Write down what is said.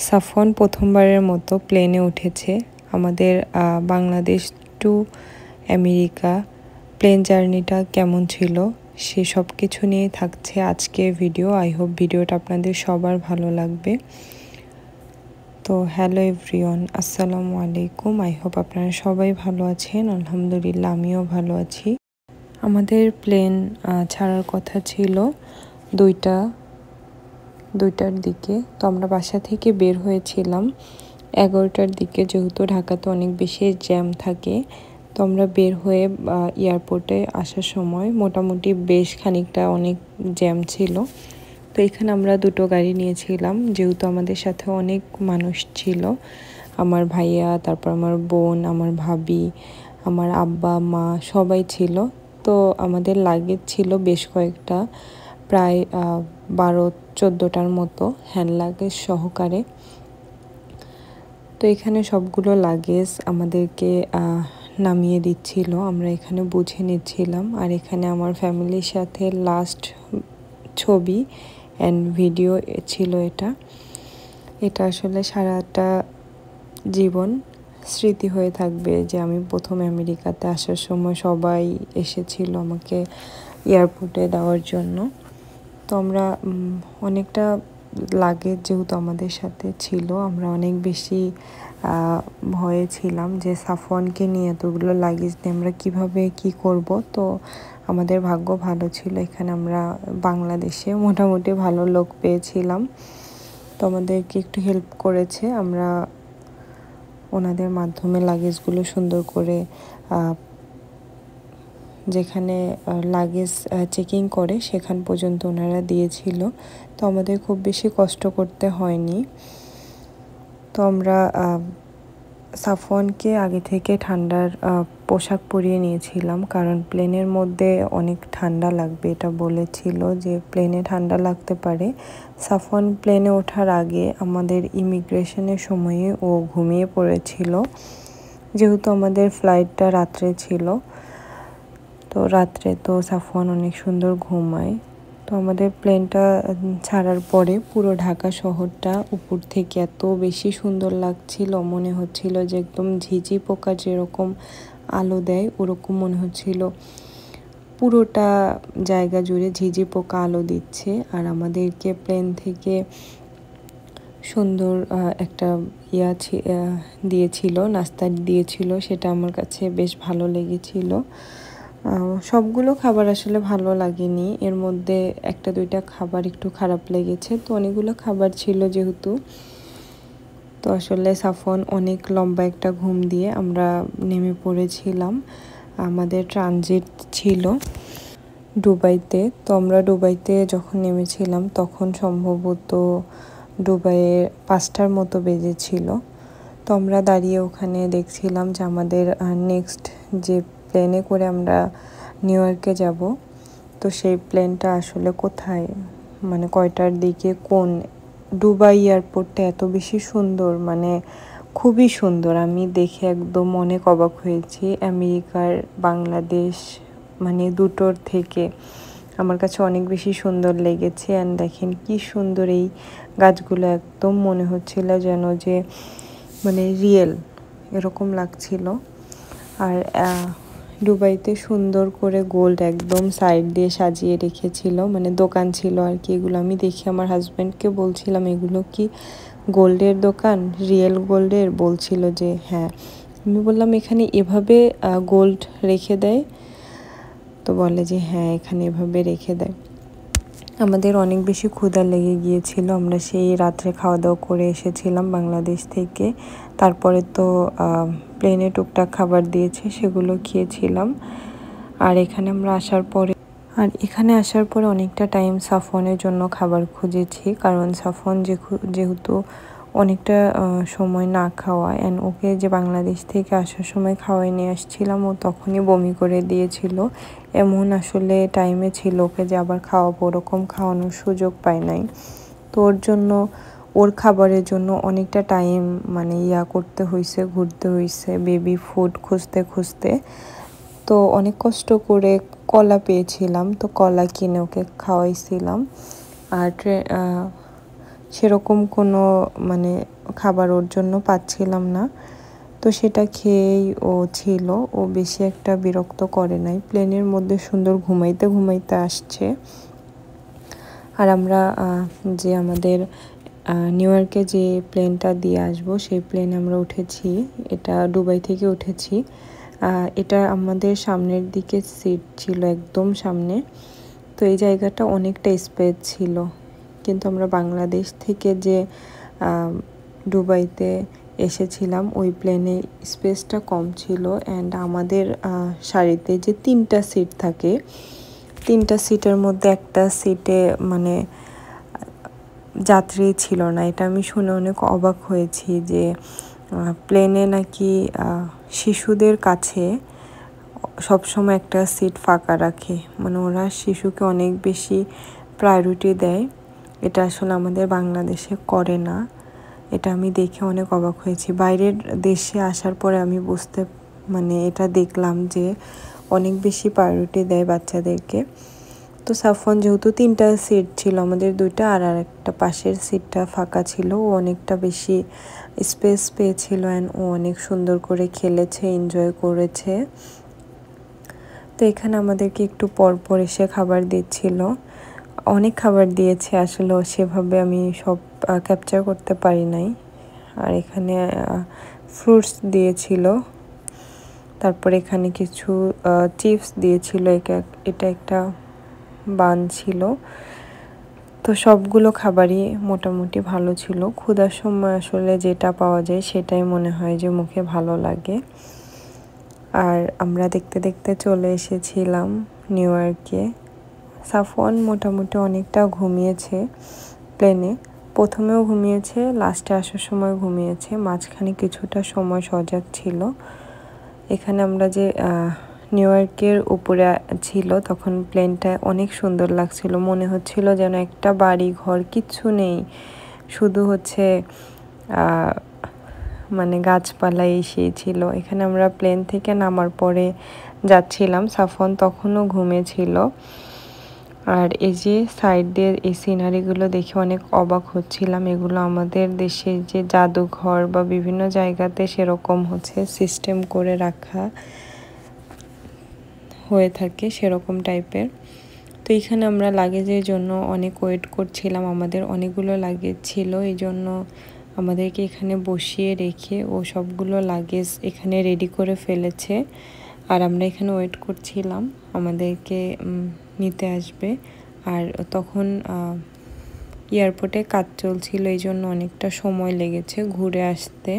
সাফওয়ান প্রথমবারের মতো প্লেনে উঠেছে। আমাদের বাংলাদেশ টু আমেরিকা প্লেন জার্নিটা কেমন ছিল সে সব কিছু নিয়ে থাকছে আজকের ভিডিও। আই হোপ ভিডিওটা আপনাদের সবার ভালো লাগবে। তো হ্যালো এভরিওয়ান, আসসালামু আলাইকুম। আই হোপ আপনারা সবাই ভালো আছেন। আলহামদুলিল্লাহ আমিও ভালো আছি। আমাদের প্লেন ছাড়ার কথা ছিল দুইটার দিকে। তো আমরা বাসা থেকে বের হয়েছিলাম 11টার দিকে, যেহেতু ঢাকাতে অনেক বেশি জ্যাম থাকে। তো আমরা বের হয়ে এয়ারপোর্টে আসার সময় মোটামুটি বেশ খানিকটা অনেক জ্যাম ছিল। তো এখানে আমরা দুটো গাড়ি নিয়েছিলাম, যেহেতু আমাদের সাথে অনেক মানুষ ছিল। আমার ভাইয়া, তারপর আমার বোন, আমার ভাবি, আমার আব্বা মা সবাই ছিল। তো আমাদের লাগেজ ছিল বেশ কয়েকটা, প্রায় 12-14টার মতো হ্যান্ড লাগেজ সহকারে। তো এখানে সবগুলো লাগেজ আমাদেরকে নামিয়ে দিচ্ছিল, আমরা এখানে বুঝে নিচ্ছিলাম। আর এখানে আমার ফ্যামিলির সাথে লাস্ট ছবি অ্যান্ড ভিডিও ছিল। এটা আসলে সারাটা জীবন স্মৃতি হয়ে থাকবে যে আমি প্রথম আমেরিকাতে আসার সময় সবাই এসেছিল আমাকে এয়ারপোর্টে দেওয়ার জন্য। তো আমরা অনেকটা লাগেজ যেহেতু আমাদের সাথে ছিল, আমরা অনেক বেশি ভয়ে ছিলাম যে সাফওয়ানকে নিয়ে এতগুলো লাগেজ নিয়ে আমরা কীভাবে কী করব। তো আমাদের ভাগ্য ভালো ছিল, এখানে আমরা বাংলাদেশে মোটামুটি ভালো লোক পেয়েছিলাম। তো আমাদেরকে একটু হেল্প করেছে, আমরা ওনাদের মাধ্যমে লাগেজগুলো সুন্দর করে যেখানে লাগেজ চেকিং করে সেখান পর্যন্ত ওনারা দিয়েছিল। তো আমাদের খুব বেশি কষ্ট করতে হয়নি। তো আমরা সাফওয়ানকে আগে থেকে ঠান্ডার পোশাক পরিয়ে নিয়েছিলাম, কারণ প্লেনের মধ্যে অনেক ঠান্ডা লাগবে, এটা বলেছিল যে প্লেনে ঠান্ডা লাগতে পারে। সাফওয়ান প্লেনে ওঠার আগে আমাদের ইমিগ্রেশনের সময়ে ও ঘুমিয়ে পড়েছিল, যেহেতু আমাদের ফ্লাইটটা রাত্রে ছিল। তো রাত্রে তো সাফওয়ান অনেক সুন্দর ঘুমায়। তো আমাদের প্লেনটা ছাড়ার পরে পুরো ঢাকা শহরটা উপর থেকে এত বেশি সুন্দর লাগছিল, মনে হচ্ছিল যে একদম ঝিঝি পোকা যেরকম আলো দেয় ওরকম মনে হচ্ছিল পুরোটা জায়গা জুড়ে ঝিঝি পোকা আলো দিচ্ছে। আর আমাদেরকে প্লেন থেকে সুন্দর একটা দিয়েছিল, নাস্তা দিয়েছিল, সেটা আমার কাছে বেশ ভালো লেগেছিল। সবগুলো খাবার আসলে ভালো লাগেনি, এর মধ্যে একটা দুইটা খাবার একটু খারাপ লেগেছে। তো অনেকগুলো খাবার ছিল যেহেতু, তো আসলে সাফওয়ান অনেক লম্বা একটা ঘুম দিয়ে আমরা নেমে পড়েছিলাম। আমাদের ট্রানজিট ছিল দুবাইতে। তো আমরা দুবাইতে যখন নেমেছিলাম তখন সম্ভবত দুবাইয়ে 5টার মতো বেজেছিল। তো আমরা দাঁড়িয়ে ওখানে দেখছিলাম যে আমাদের নেক্সট যে প্লেনে করে আমরা নিউ ইয়র্কে যাব, তো সেই প্লেনটা আসলে কোথায়, মানে কয়টার দিকে, কোন দুবাই এয়ারপোর্টটা এত বেশি সুন্দর, মানে খুবই সুন্দর। আমি দেখে একদম অনেক অবাক হয়েছি। আমেরিকার বাংলাদেশ মানে দুটোর থেকে আমার কাছে অনেক বেশি সুন্দর লেগেছে। অ্যান্ড দেখেন কি সুন্দর এই গাছগুলো, একদম মনে হচ্ছিল যেন যে মানে রিয়েল এরকম লাগছিল। আর দুবাইতে সুন্দর করে গোল্ড একদম সাইড দিয়ে সাজিয়ে রেখেছিল, মানে দোকান ছিল আর কি। এগুলো আমি দেখে আমার হাজব্যান্ডকে বলছিলাম এগুলো কি গোল্ডের দোকান, রিয়েল গোল্ডের? বলছিল যে হ্যাঁ। আমি বললাম এখানে এভাবে গোল্ড রেখে দেয়? তো বলে যে হ্যাঁ এখানে এভাবে রেখে দেয়। আমাদের অনেক বেশি ক্ষুধা লেগে গিয়েছিল, আমরা সেই রাত্রে খাওয়া দাওয়া করে এসেছিলাম বাংলাদেশ থেকে। তারপরে তো প্লেনে টুকটাক খাবার দিয়েছে, সেগুলো খেয়েছিলাম। আর এখানে আসার পরে অনেকটা টাইম সাফওয়ানের জন্য খাবার খুঁজেছি, কারণ সাফওয়ান যেহেতু অনেকটা সময় না খাওয়া, অ্যান্ড ওকে যে বাংলাদেশ থেকে আসার সময় খাওয়াই নিয়ে আসছিলাম, ও তখনই বমি করে দিয়েছিল। এমন আসলে টাইমে ছিল ওকে যে আবার খাওয়াবো, ওরকম খাওয়ানোর সুযোগ পাই নাই। তো ওর খাবারের জন্য অনেকটা টাইম মানে করতে হয়েছে, ঘুরতে হয়েছে বেবি ফুড খুঁজতে খুঁজতে। তো অনেক কষ্ট করে কলা পেয়েছিলাম, তো কলা কিনে ওকে খাওয়াইছিলাম। আর সেরকম কোনো মানে খাবার ওর জন্য পাচ্ছিলাম না। তো সেটা খেয়েই ও ছিল, ও বেশি একটা বিরক্ত করে নাই। প্লেনের মধ্যে সুন্দর ঘুমাইতে ঘুমাইতে আসছে। আর আমরা যে আমাদের নিউ ইয়র্কে যে প্লেনটা দিয়ে আসবো সেই প্লেনে আমরা উঠেছি। এটা দুবাই থেকে উঠেছি। এটা আমাদের সামনের দিকে সিট ছিল, একদম সামনে। তো এই জায়গাটা অনেকটা স্পেস ছিল, কিন্তু আমরা বাংলাদেশ থেকে যে দুবাইতে এসেছিলাম ওই প্লেনে স্পেসটা কম ছিল। অ্যান্ড আমাদের সারিতে যে 3টা সিট থাকে, 3টা সিটের মধ্যে একটা সিটে মানে যাত্রী ছিল না। এটা আমি শুনে অনেক অবাক হয়েছি যে প্লেনে নাকি শিশুদের কাছে সবসময় একটা সিট ফাঁকা রাখে, মানে ওরা শিশুকে অনেক বেশি প্রায়োরিটি দেয়। এটা আসলে আমাদের বাংলাদেশে করে না। এটা আমি দেখে অনেক অবাক হয়েছি। বাইরের দেশে আসার পরে আমি মানে এটা দেখলাম যে অনেক বেশি প্রায়োরিটি দেয় বাচ্চাদেরকে। তো সাফওয়ান যেহেতু 3টা সিট ছিল, আমাদের 2টা আর একটা পাশের সিটটা ফাঁকা ছিল, ও অনেকটা বেশি স্পেস পেয়েছিল অ্যান্ড ও অনেক সুন্দর করে খেলেছে, এনজয় করেছে। তো এখানে আমাদেরকে একটু পর পর এসে খাবার দিচ্ছিল, অনেক খাবার দিয়েছে আসলে, সেভাবে আমি সব ক্যাপচার করতে পারি নাই। আর এখানে ফ্রুটস দিয়েছিল, তারপর এখানে কিছু চিপস দিয়েছিল, এটা একটা বান ছিল। তো সবগুলো খাবারই মোটামুটি ভালো ছিল। ক্ষুধার সময় আসলে যেটা পাওয়া যায় সেটাই মনে হয় যে মুখে ভালো লাগে। আর আমরা দেখতে দেখতে চলে এসেছিলাম নিউ ইয়র্কে। সাফওয়ান মোটামুটি অনেকটা ঘুমিয়েছে প্লেনে, প্রথমেও ঘুমিয়েছে, লাস্টে আসার সময় ঘুমিয়েছে, মাঝখানে কিছুটা সময় সজাগ ছিল। এখানে আমরা যে নিউ ইয়র্কের উপরে ছিল তখন প্লেনটা অনেক সুন্দর লাগছিল, মনে হচ্ছিল যেন একটা বাড়ি ঘর কিচ্ছু নেই, শুধু হচ্ছে মানে গাছপালা সেই ছিল। এখানে আমরা প্লেন থেকে নামার পরে যাচ্ছিলাম, সাফওয়ান তখনও ঘুমিয়েছিল। আর এই যে সাইড দিয়ে এই সিনারিগুলো দেখে অনেক অবাক হচ্ছিলাম। এগুলো আমাদের দেশে যে জাদুঘর বা বিভিন্ন জায়গাতে সেরকম হচ্ছে সিস্টেম করে রাখা হয়ে থাকে, সেরকম টাইপের। তো এখানে আমরা লাগেজের জন্য অনেক ওয়েট করছিলাম, আমাদের অনেকগুলো লাগেজ ছিল, এই জন্য আমাদেরকে এখানে বসিয়ে রেখে ও সবগুলো লাগেজ এখানে রেডি করে ফেলেছে। আর আমরা এখানে ওয়েট করছিলাম আমাদেরকে নিতে আসবে। আর তখন এয়ারপোর্টে কাজ চলছিল, এই জন্য অনেকটা সময় লেগেছে ঘুরে আসতে।